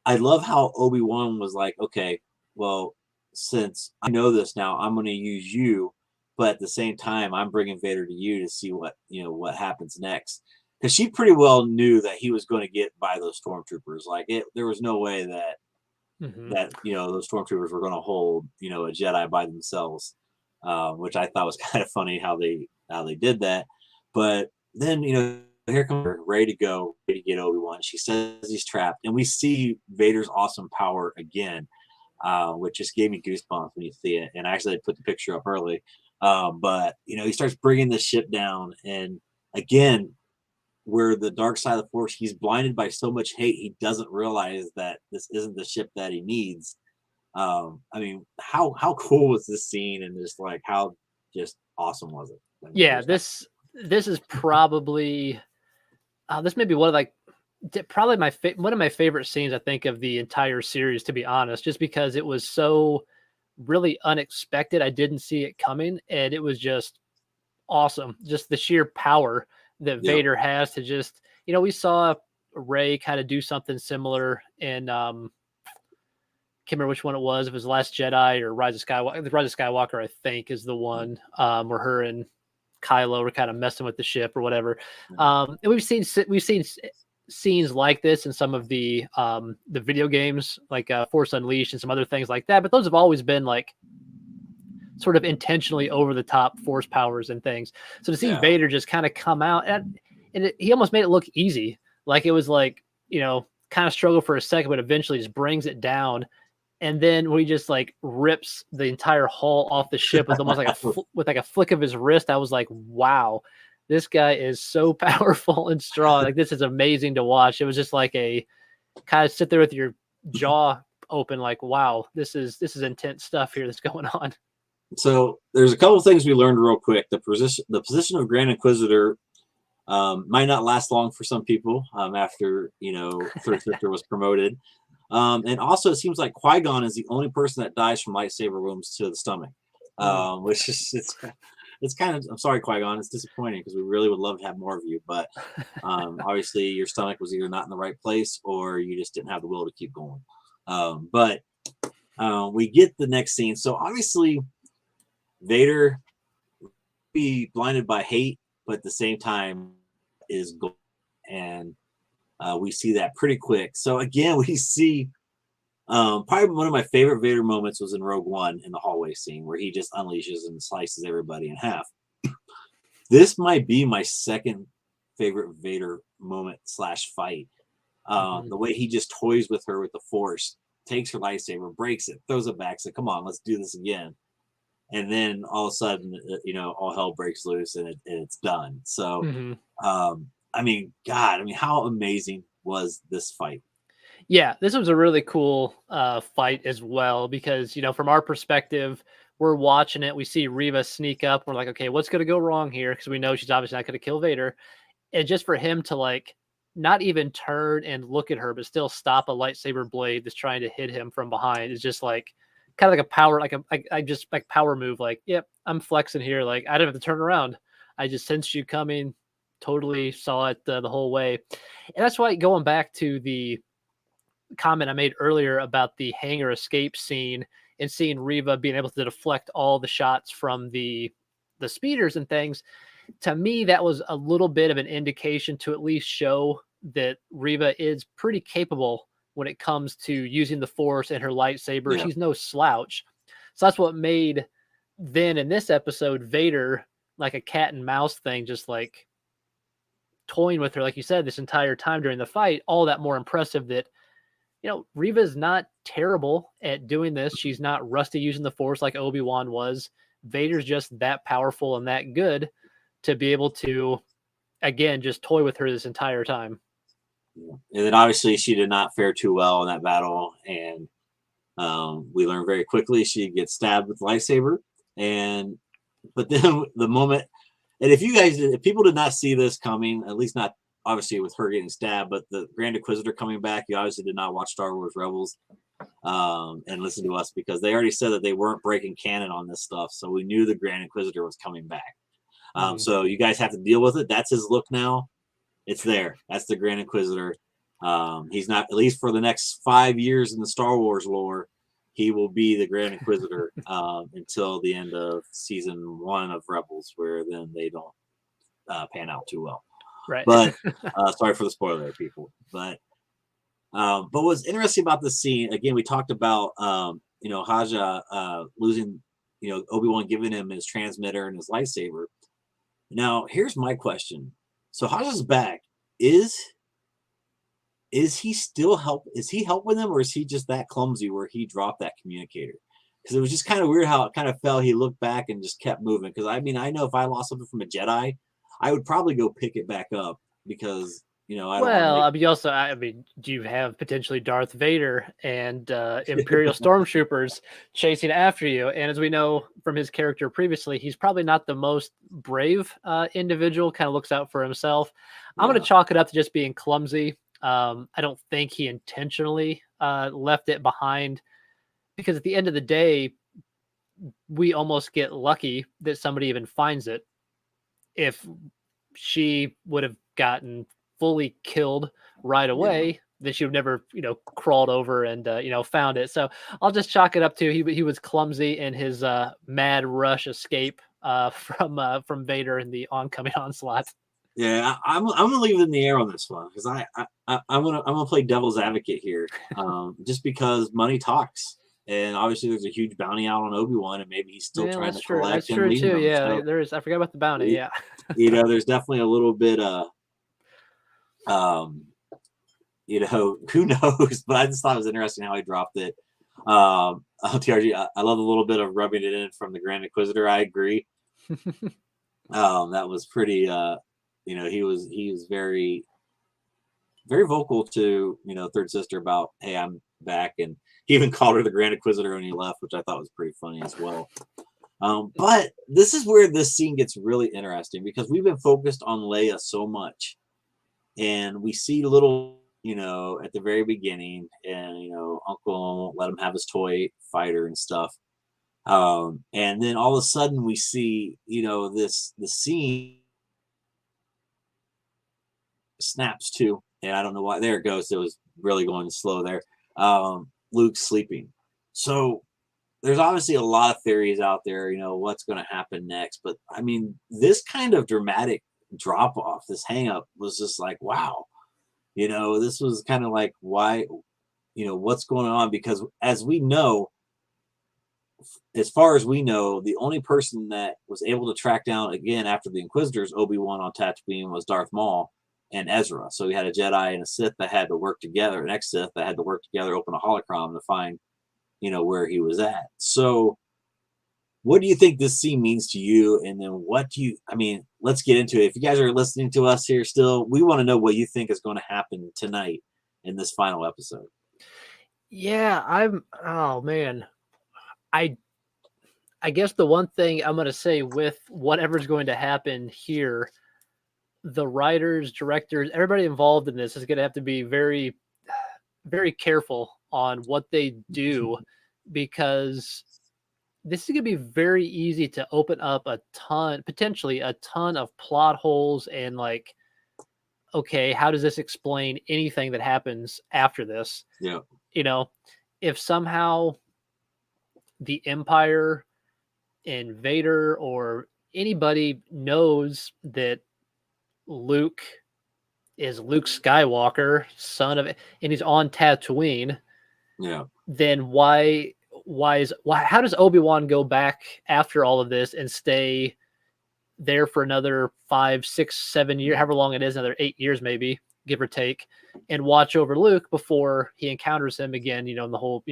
I love how Obi-Wan was like, okay, well, since I know this now, I'm going to use you, but at the same time, I'm bringing Vader to you to see what what happens next. Because she pretty well knew that he was going to get by those stormtroopers. Like there was no way that Hmm. those stormtroopers were going to hold a Jedi by themselves, which I thought was kind of funny how they did that. But then here comes her, ready to go, ready to get Obi-Wan. She says he's trapped, and we see Vader's awesome power again, which just gave me goosebumps when you see it. And actually, I put the picture up early, but he starts bringing the ship down, and again, where the dark side of the Force, he's blinded by so much hate, he doesn't realize that this isn't the ship that he needs. I mean, how cool was this scene, and just like how just awesome was it? Yeah, this is probably this may be one of like probably one of my favorite scenes I think of the entire series, to be honest, just because it was so really unexpected. I didn't see it coming, and it was just awesome. Just the sheer power that Vader has to just, we saw Rey kind of do something similar in can't remember which one it was. If it was Last Jedi or Rise of Skywalker. The Rise of Skywalker, I think, is the one where her and Kylo were kind of messing with the ship or whatever. And we've seen scenes like this in some of the video games, like Force Unleashed and some other things like that. But those have always been like sort of intentionally over the top Force powers and things. So to see Vader just kind of come out he almost made it look easy. Like it was like, kind of struggle for a second, but eventually just brings it down. And then when he just like rips the entire hull off the ship with almost like a flick of his wrist, I was like, wow, this guy is so powerful and strong. Like, this is amazing to watch. It was just like a kind of sit there with your jaw open, like, wow, this is intense stuff here that's going on. So there's a couple of things we learned real quick. The position of Grand Inquisitor might not last long for some people after Third Sister was promoted. And also, it seems like Qui-Gon is the only person that dies from lightsaber wounds to the stomach, which is it's kind of, I'm sorry, Qui-Gon, it's disappointing because we really would love to have more of you, but obviously your stomach was either not in the right place or you just didn't have the will to keep going. But we get the next scene. So obviously Vader be blinded by hate, but at the same time is gold, and we see that pretty quick. So again, we see probably one of my favorite Vader moments was in Rogue One in the hallway scene where he just unleashes and slices everybody in half. This might be my second favorite Vader moment / fight. The way he just toys with her with the Force, takes her lightsaber, breaks it, throws it back, says, "Come on, let's do this again." And then all of a sudden, all hell breaks loose and it's done. So, I mean, God, how amazing was this fight? Yeah, this was a really cool fight as well because, from our perspective, we're watching it. We see Reva sneak up. We're like, okay, what's going to go wrong here? Because we know she's obviously not going to kill Vader. And just for him to like not even turn and look at her, but still stop a lightsaber blade that's trying to hit him from behind is just like kind of like a power, I just like power move. Like, yep, I'm flexing here. Like, I didn't have to turn around. I just sensed you coming. Totally saw it the whole way. And that's why, going back to the comment I made earlier about the hangar escape scene and seeing Reva being able to deflect all the shots from the speeders and things, to me, that was a little bit of an indication to at least show that Reva is pretty capable when it comes to using the Force and her lightsaber. Yeah. She's no slouch. So that's what made then in this episode, Vader, like a cat and mouse thing, just like toying with her, like you said, this entire time during the fight, all that more impressive that, Reva's not terrible at doing this. She's not rusty using the Force like Obi-Wan was. Vader's just that powerful and that good to be able to, again, just toy with her this entire time. And then obviously she did not fare too well in that battle. And we learned very quickly she gets stabbed with the lightsaber. But then the moment, and if people did not see this coming, at least not obviously with her getting stabbed, but the Grand Inquisitor coming back, you obviously did not watch Star Wars Rebels and listen to us because they already said that they weren't breaking canon on this stuff. So we knew the Grand Inquisitor was coming back. So you guys have to deal with it. That's his look now. It's there. That's the Grand Inquisitor. He's not, at least for the next 5 years in the Star Wars lore, he will be the Grand Inquisitor until the end of season 1 of Rebels, where then they don't pan out too well. Right. But sorry for the spoiler, people. But what's interesting about this scene, again, we talked about Haja losing, Obi-Wan giving him his transmitter and his lightsaber. Now, here's my question. So Haja's back. Is he still is he helping them, or is he just that clumsy where he dropped that communicator? Because it was just kind of weird how it kind of fell. He looked back and just kept moving. Because I know if I lost something from a Jedi, I would probably go pick it back up because I don't want to Well, make. I mean, also, I mean, do you have potentially Darth Vader and Imperial stormtroopers chasing after you? And as we know from his character previously, he's probably not the most brave individual. Kind of looks out for himself. I'm going Yeah, to chalk it up to just being clumsy. I don't think he intentionally left it behind, because at the end of the day, we almost get lucky that somebody even finds it. If she would have gotten fully killed right yeah. away, then she would never, crawled over and found it. So I'll just chalk it up to he was clumsy in his mad rush escape from Vader in the oncoming onslaught. Yeah, I'm gonna leave it in the air on this one because I'm gonna play devil's advocate here, just because money talks, and obviously there's a huge bounty out on Obi-Wan, and maybe he's still Yeah, trying that's to true. That's collect and true lead too. them. Yeah, So there is. I forgot about the bounty. y- Yeah. there's definitely a little bit um, who knows? But I just thought it was interesting how he dropped it. TRG, I love a little bit of rubbing it in from the Grand Inquisitor. I agree. That was pretty. He was very very vocal to Third Sister about, hey, I'm back, and he even called her the Grand Inquisitor when he left, which I thought was pretty funny as well. But this is where this scene gets really interesting because we've been focused on Leia so much, and we see little, at the very beginning, and Uncle won't let him have his toy fighter and stuff. And then all of a sudden we see, the scene snaps to, and I don't know why. There it goes. It was really going slow there. Luke's sleeping. So there's obviously a lot of theories out there, what's going to happen next. But I mean, this kind of dramatic drop off, this hang up was just like, wow, this was kind of like, why, what's going on? Because as we know, as far as we know, the only person that was able to track down again after the Inquisitors, Obi-Wan on Tatooine, was Darth Maul and Ezra. So we had a Jedi and a Sith that had to work together, an ex-Sith that had to work together, open a holocron to find, where he was at. So what do you think this scene means to you? And then let's get into it. If you guys are listening to us here still, we want to know what you think is going to happen tonight in this final episode. Yeah, oh man. I guess the one thing I'm going to say with whatever's going to happen here, the writers, directors, everybody involved in this is going to have to be very, very careful on what they do, because this is going to be very easy to open up potentially a ton of plot holes and like, okay, how does this explain anything that happens after this? Yeah. If somehow the Empire and Vader or anybody knows that Luke is Luke Skywalker, son of, and he's on Tatooine, Yeah. then how does Obi-Wan go back after all of this and stay there for another 5, 6, 7 years, however long it is, another 8 years maybe, give or take, and watch over Luke before he encounters him again, and the whole,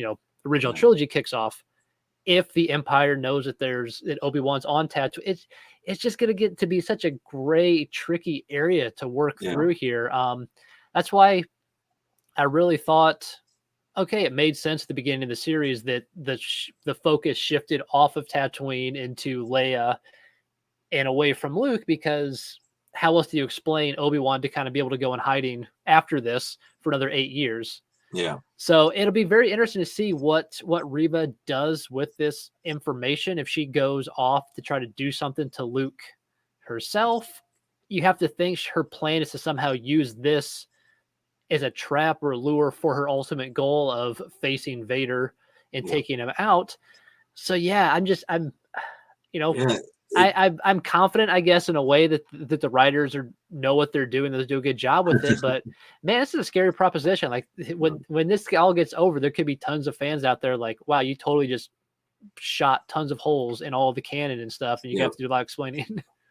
original trilogy kicks off? If the Empire knows that Obi-Wan's on Tatooine, it's just going to get to be such a gray, tricky area to work through here. That's why I really thought, okay, it made sense at the beginning of the series that the focus shifted off of Tatooine into Leia and away from Luke, because how else do you explain Obi-Wan to kind of be able to go in hiding after this for another 8 years? Yeah. So it'll be very interesting to see what Reva does with this information. If she goes off to try to do something to Luke herself, you have to think her plan is to somehow use this as a trap or lure for her ultimate goal of facing Vader and taking him out. So yeah, I'm confident, I guess, in a way that the writers know what they're doing. They do a good job with it. But man, this is a scary proposition. Like when this all gets over, there could be tons of fans out there like, wow, you totally just shot tons of holes in all the canon and stuff, and you have to do a lot of explaining.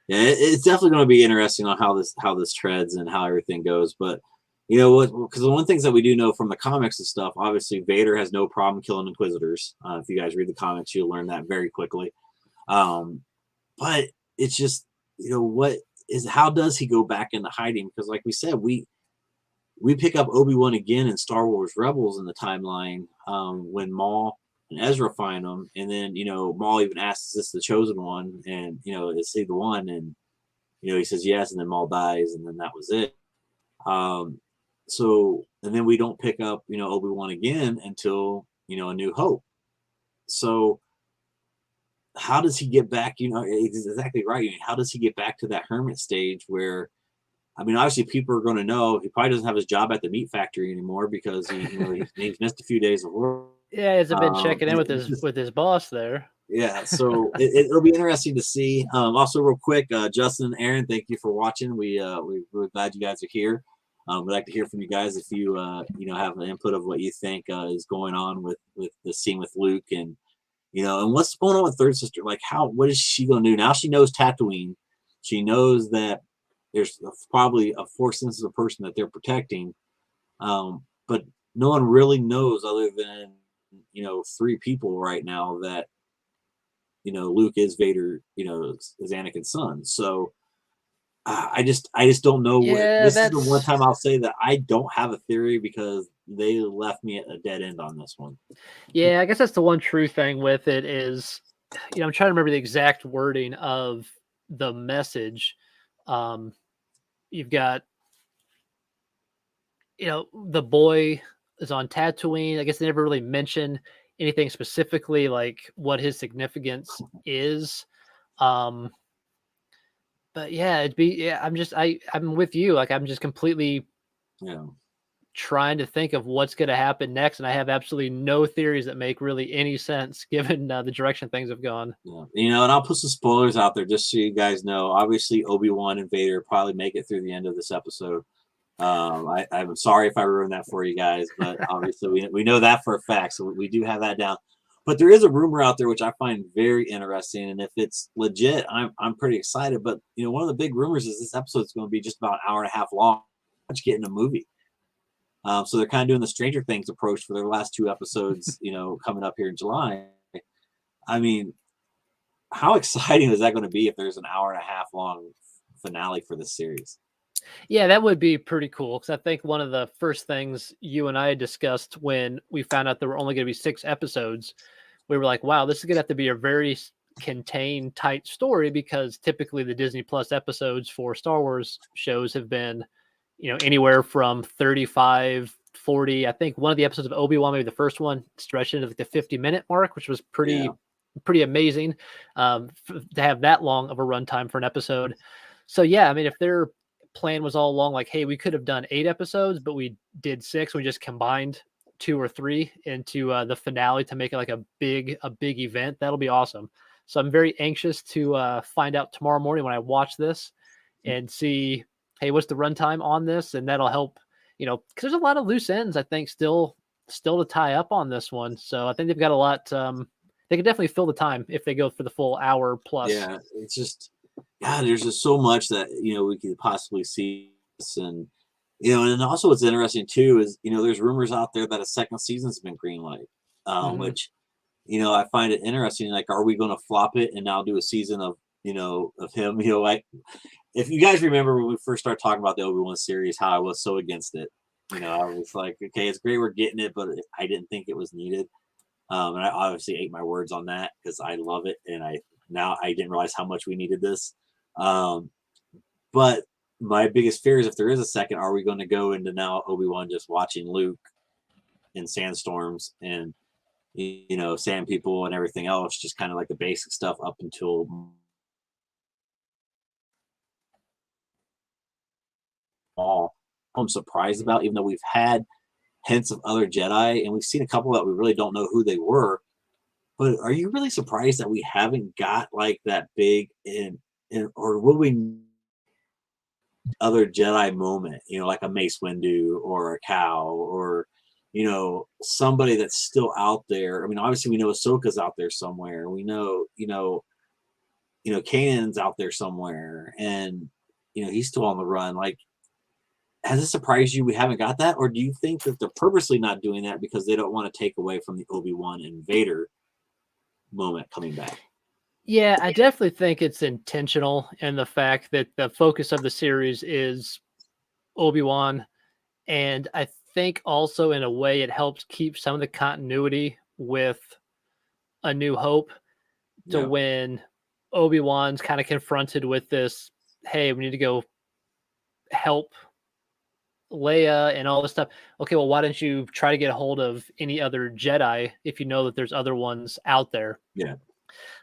Yeah, it's definitely going to be interesting on how this treads and how everything goes. But you know what? Because the one things that we do know from the comics and stuff, obviously Vader has no problem killing Inquisitors. If you guys read the comics, you'll learn that very quickly. But it's just, what how does he go back into hiding? Because like we said, we pick up Obi-Wan again in Star Wars Rebels in the timeline, when Maul and Ezra find him, and then Maul even asks, "Is this the chosen one?" And is he the one? And he says yes, and then Maul dies, and then that was it. So and then we don't pick up Obi-Wan again until A New Hope. So how does he get back? It's exactly right. How does he get back to that hermit stage where, obviously people are going to know he probably doesn't have his job at the meat factory anymore because he's missed a few days of work. Yeah, he hasn't been checking in with his boss there. Yeah, so it'll be interesting to see. Also, real quick, Justin and Aaron, thank you for watching. We're glad you guys are here. We'd like to hear from you guys if you have an input of what you think is going on with the scene with Luke, and and what's going on with Third Sister. Like, what is she going to do now? She knows Tatooine. She knows that there's probably a force-sensitive person that they're protecting, but no one really knows other than 3 people right now that Luke is Vader, is Anakin's son. So I just don't know. This is the one time I'll say that I don't have a theory because they left me at a dead end on this one. Yeah, I guess that's the one true thing with it is, I'm trying to remember the exact wording of the message. You've got, the boy is on Tatooine. I guess they never really mention anything specifically like what his significance is. But yeah, I'm with you. Like, I'm just completely trying to think of what's going to happen next. And I have absolutely no theories that make really any sense given the direction things have gone. Yeah. And I'll put some spoilers out there just so you guys know. Obviously, Obi-Wan and Vader probably make it through the end of this episode. I'm sorry if I ruined that for you guys, but obviously we know that for a fact. So we do have that down. But there is a rumor out there which I find very interesting, and if it's legit, I'm pretty excited. But one of the big rumors is this episode is going to be just about an hour and a half long. Let's get in a movie. So they're kind of doing the Stranger Things approach for their last 2 episodes, coming up here in July. How exciting is that going to be if there's an hour and a half long finale for this series? Yeah, that would be pretty cool, because I think one of the first things you and I discussed when we found out there were only going to be 6 episodes, we were like, wow, this is going to have to be a very contained, tight story, because typically the Disney Plus episodes for Star Wars shows have been, anywhere from 35, 40. I think one of the episodes of Obi-Wan, maybe the first one, stretched into the 50-minute mark, which was pretty amazing to have that long of a runtime for an episode. So yeah, if their plan was all along like, hey, we could have done 8 episodes, but we did 6. We just combined 2 or 3 into the finale to make it like a big event. That'll be awesome. So I'm very anxious to find out tomorrow morning when I watch this and see, hey, what's the runtime on this? And that'll help, because there's a lot of loose ends, I think, still to tie up on this one. So I think they've got a lot. They can definitely fill the time if they go for the full hour plus. Yeah, it's just, God, there's just so much that, we could possibly see. And, and also what's interesting too is, there's rumors out there that a second season's been greenlight, which, I find it interesting. Like, are we going to flop it and now do a season of him? Like, if you guys remember when we first started talking about the Obi-Wan series, how I was so against it. I was like, okay, it's great we're getting it, but I didn't think it was needed. And I obviously ate my words on that because I love it, and I didn't realize how much we needed this. But my biggest fear is if there is a second, are we going to go into now Obi-Wan just watching Luke in sandstorms and sand people and everything else, just kind of like the basic stuff up until all. I'm surprised about, even though we've had hints of other Jedi and we've seen a couple that we really don't know who they were. But are you really surprised that we haven't got like that big or will we other Jedi moment, like a Mace Windu or a Cal or somebody that's still out there? Obviously we know Ahsoka's out there somewhere. We know, Kanan's out there somewhere, and he's still on the run. Like, has it surprised you we haven't got that, or do you think that they're purposely not doing that because they don't want to take away from the Obi-Wan and Vader moment coming back? Yeah, I definitely think it's intentional in the fact that the focus of the series is Obi-Wan. And I think also in a way it helps keep some of the continuity with A New Hope to Yeah. when Obi-Wan's kind of confronted with this, hey, we need to go help Leia and all this stuff. Okay, well, why don't you try to get a hold of any other Jedi if you know that there's other ones out there? Yeah.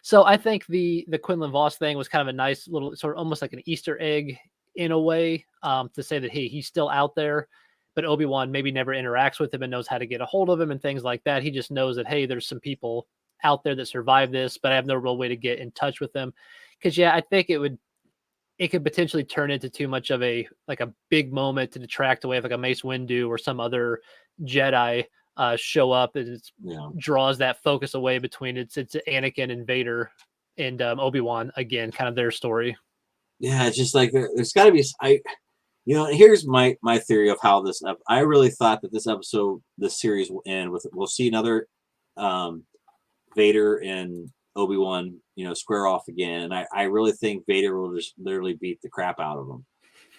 So I think the Quinlan Voss thing was kind of a nice little sort of almost like an Easter egg in a way, to say that hey, he's still out there, but Obi-Wan maybe never interacts with him and knows how to get a hold of him and things like that. He just knows that hey, there's some people out there that survived this, but I have no real way to get in touch with them. Because yeah, I think it could potentially turn into too much of a like a big moment to detract away of like a Mace Windu or some other Jedi show up, and it Yeah. draws that focus away between it's Anakin and Vader and Obi-Wan again, kind of their story. Yeah, it's just like there's got to be. Here's my theory of how this. I really thought that this series will end with. We'll see another Vader and Obi-Wan, square off again. And I really think Vader will just literally beat the crap out of him.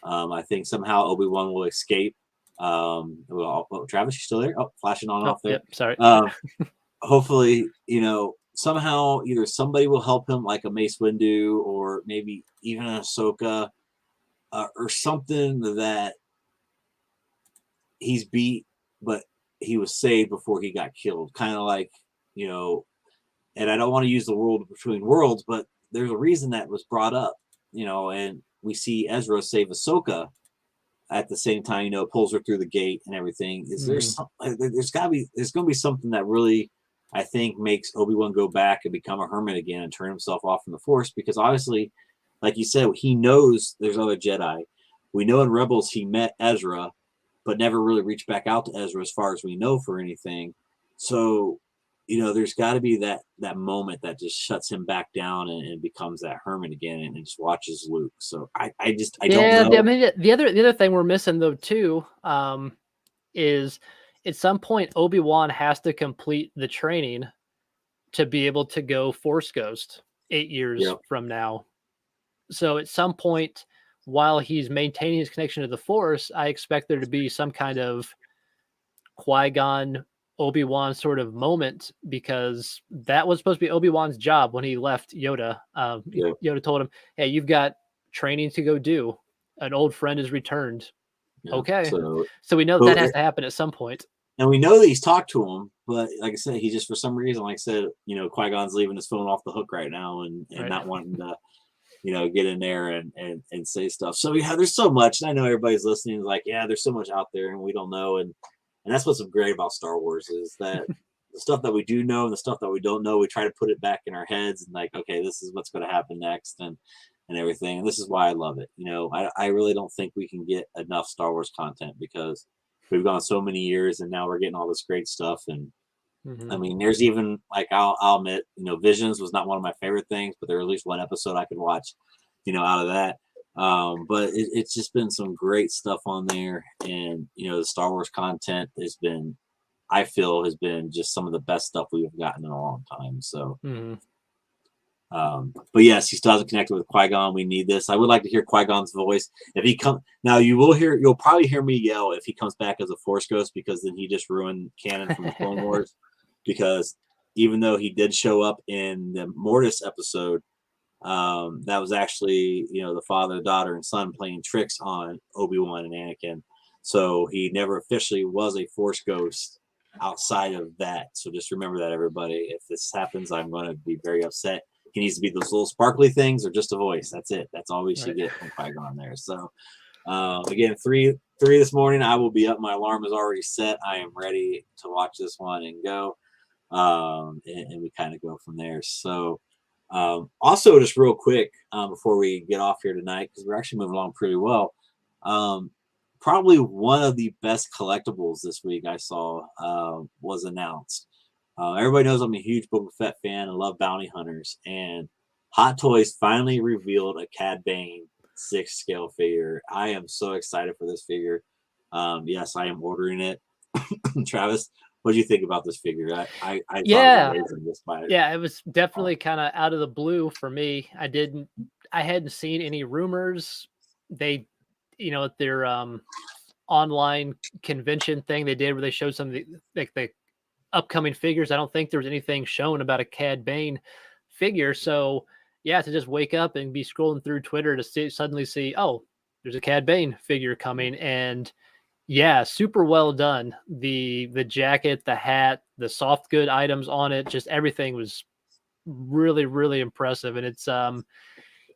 I think somehow Obi-Wan will escape. Travis, you still there? Oh, flashing on and off there. Yep, sorry. Hopefully, somehow either somebody will help him, like a Mace Windu, or maybe even an Ahsoka, or something that he's beat, but he was saved before he got killed. Kind of like, and I don't want to use the world between worlds, but there's a reason that was brought up, and we see Ezra save Ahsoka at the same time, pulls her through the gate and everything. There's going to be something that really, I think, makes Obi-Wan go back and become a hermit again and turn himself off from the Force, because obviously, like you said, he knows there's other Jedi. We know in Rebels he met Ezra, but never really reached back out to Ezra as far as we know for anything. So, there's got to be that moment that just shuts him back down and becomes that hermit again and just watches Luke. So I don't know. I mean, the other thing we're missing though too, is at some point Obi-Wan has to complete the training to be able to go Force Ghost 8 years from now. So at some point, while he's maintaining his connection to the Force, I expect there to be some kind of Qui-Gon Obi-Wan sort of moment, because that was supposed to be Obi-Wan's job when he left Yoda. Yoda told him, hey, you've got training to go do. An old friend has returned. Yeah. Okay. So we know that has to happen at some point. And we know that he's talked to him, but like I said, he just, for some reason, like I said, Qui-Gon's leaving his phone off the hook right now and right. Not wanting to, get in there and say stuff. So yeah, there's so much. And I know everybody's listening like, yeah, there's so much out there and we don't know. And that's what's great about Star Wars, is that the stuff that we do know and the stuff that we don't know, we try to put it back in our heads and like, okay, this is what's going to happen next and everything. And this is why I love it. I really don't think we can get enough Star Wars content, because we've gone so many years and now we're getting all this great stuff. And I mean, there's even like, I'll admit, Visions was not one of my favorite things, but there was at least one episode I could watch, out of that. But it's just been some great stuff on there. And, the Star Wars content I feel has been just some of the best stuff we've gotten in a long time. So, but yes, he still hasn't connected with Qui-Gon. We need this. I would like to hear Qui-Gon's voice. If he comes now, you'll probably hear me yell if he comes back as a Force Ghost, because then he just ruined canon from the Clone Wars. Because even though he did show up in the Mortis episode, that was actually, the father, daughter, and son playing tricks on Obi-Wan and Anakin. So he never officially was a Force Ghost outside of that. So just remember that, everybody. If this happens, I'm going to be very upset. He needs to be those little sparkly things or just a voice. That's it. That's all we should get from Qui-Gon there. So again, three this morning. I will be up. My alarm is already set. I am ready to watch this one and go. And we kind of go from there. So also, just real quick, before we get off here tonight, because we're actually moving along pretty well, probably one of the best collectibles this week I saw was announced. Everybody knows I'm a huge Boba Fett fan and love bounty hunters, and Hot Toys finally revealed a Cad Bane 6 scale figure. I am so excited for this figure. Yes, I am ordering it. Travis, What do you think about this figure? I thought Yeah. it was amazing just by Yeah, it was definitely kind of out of the blue for me. I hadn't seen any rumors. They, at their online convention thing they did where they showed some of the upcoming figures. I don't think there was anything shown about a Cad Bane figure. So yeah, to just wake up and be scrolling through Twitter to suddenly see, oh, there's a Cad Bane figure coming, and yeah, super well done. The jacket, the hat, the soft good items on it, just everything was really, really impressive. And it's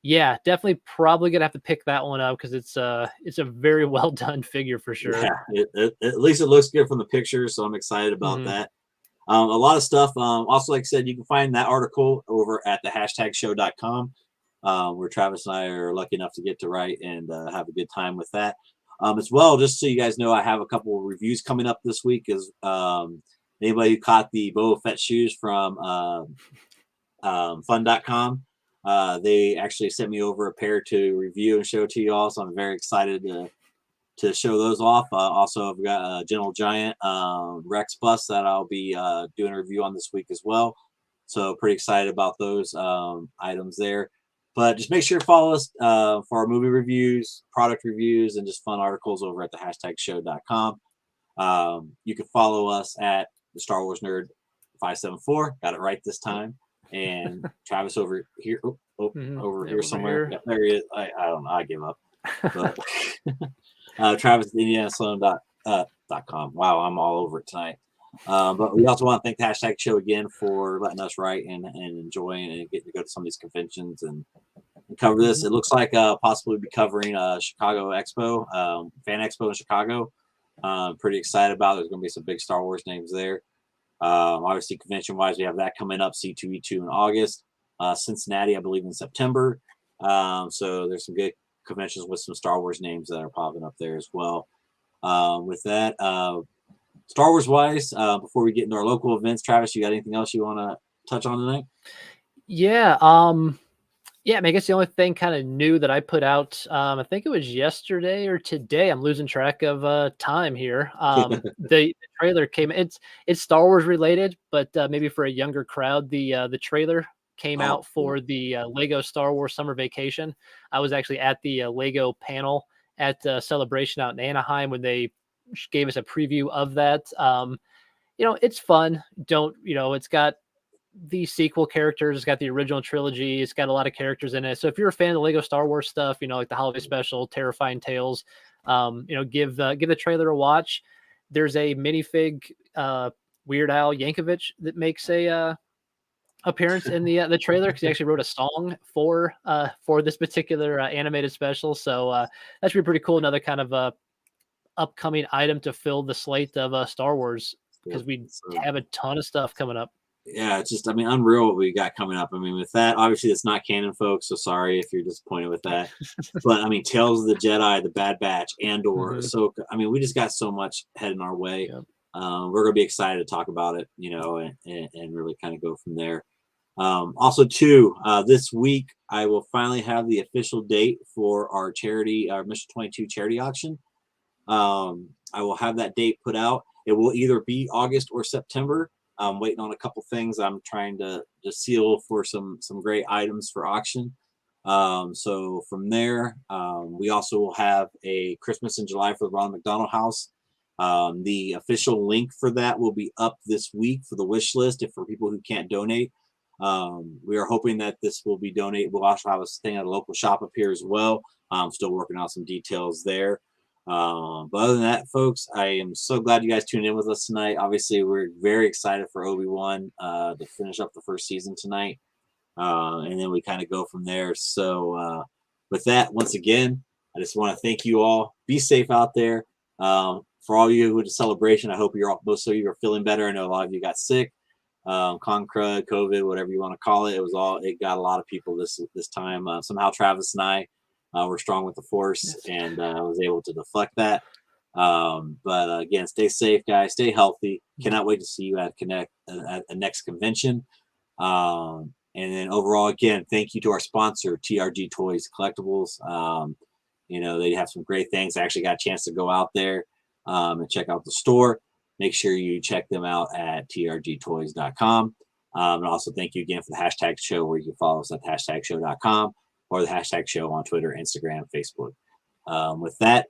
yeah, definitely probably gonna have to pick that one up because it's a very well done figure for sure. Yeah, at least it looks good from the pictures, so I'm excited about Mhm. that. A lot of stuff. Also, like I said, you can find that article over at the hashtagshow.com, where Travis and I are lucky enough to get to write and have a good time with that. As well, just so you guys know, I have a couple of reviews coming up this week. Is anybody who caught the Boba Fett shoes from fun.com? They actually sent me over a pair to review and show to you all, so I'm very excited to show those off. Also, I've got a Gentle Giant Rex bus that I'll be doing a review on this week as well. So pretty excited about those items there. But just make sure to follow us for our movie reviews, product reviews, and just fun articles over at the hashtagshow.com. You can follow us at the Star Wars Nerd 574. Got it right this time. And Travis over here, over here Over somewhere. here. Yeah, there he is. I don't know. I give up. But Travis at indianasaloon.com. Wow, I'm all over it tonight. But we also want to thank the hashtag show again for letting us write and enjoying and getting to go to some of these conventions and cover this. It looks like possibly be covering Chicago Expo, Fan Expo in Chicago. Pretty excited about it. There's going to be some big Star Wars names there. Obviously, convention-wise, we have that coming up, C2E2 in August. Cincinnati, I believe, in September. So there's some good conventions with some Star Wars names that are popping up there as well. With that, Star Wars wise, before we get into our local events, Travis, you got anything else you want to touch on tonight? Yeah. Yeah, I guess the only thing kind of new that I put out, I think it was yesterday or today. I'm losing track of time here. The trailer came. It's Star Wars related, but maybe for a younger crowd. The trailer came Oh, out for the Lego Star Wars Summer Vacation. I was actually at the Lego panel at Celebration out in Anaheim when they gave us a preview of that. It's fun. It's got the sequel characters. It's got the original trilogy. It's got a lot of characters in it. So if you're a fan of the Lego Star Wars stuff, like the holiday special, Terrifying Tales, give the trailer a watch. There's a minifig Weird Al Yankovic that makes a appearance in the trailer because he actually wrote a song for this particular animated special. So that should be pretty cool. Another kind of upcoming item to fill the slate of Star Wars because we have a ton of stuff coming up. Yeah, it's just, unreal what we got coming up. With that, obviously, it's not canon, folks. So sorry if you're disappointed with that. But Tales of the Jedi, The Bad Batch, Andor, Ahsoka. We just got so much heading our way. Yep. We're gonna be excited to talk about it, and really kind of go from there. Also, too, this week I will finally have the official date for our charity, our Mission 22 charity auction. I will have that date put out. It will either be August or September. I'm waiting on a couple things. I'm trying to seal for some great items for auction. So from there, we also will have a Christmas in July for the Ronald McDonald House. The official link for that will be up this week for the wish list for people who can't donate. We are hoping that this will be donated. We'll also have a thing at a local shop up here as well. I'm still working on some details there. But other than that, folks, I am so glad you guys tuned in with us tonight. Obviously, we're very excited for Obi-Wan to finish up the first season tonight. And then we kind of go from there. So with that, once again, I just want to thank you all. Be safe out there. For all you who did a celebration, I hope most of you are feeling better. I know a lot of you got sick. Concrud, COVID, whatever you want to call it. It got a lot of people this time. Somehow Travis and I were strong with the Force, and I was able to deflect that. But again, stay safe, guys. Stay healthy. Cannot wait to see you at the next convention. And then overall, again, thank you to our sponsor, TRG Toys Collectibles. They have some great things. I actually got a chance to go out there and check out the store. make sure you check them out at trgtoys.com. And also thank you again for the hashtag show, where you can follow us at hashtagshow.com or the hashtag show on Twitter, Instagram, Facebook. With that,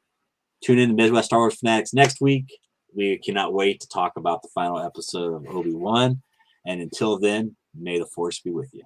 tune in to Midwest Star Wars Fanatics next week. We cannot wait to talk about the final episode of Obi-Wan. And until then, may the Force be with you.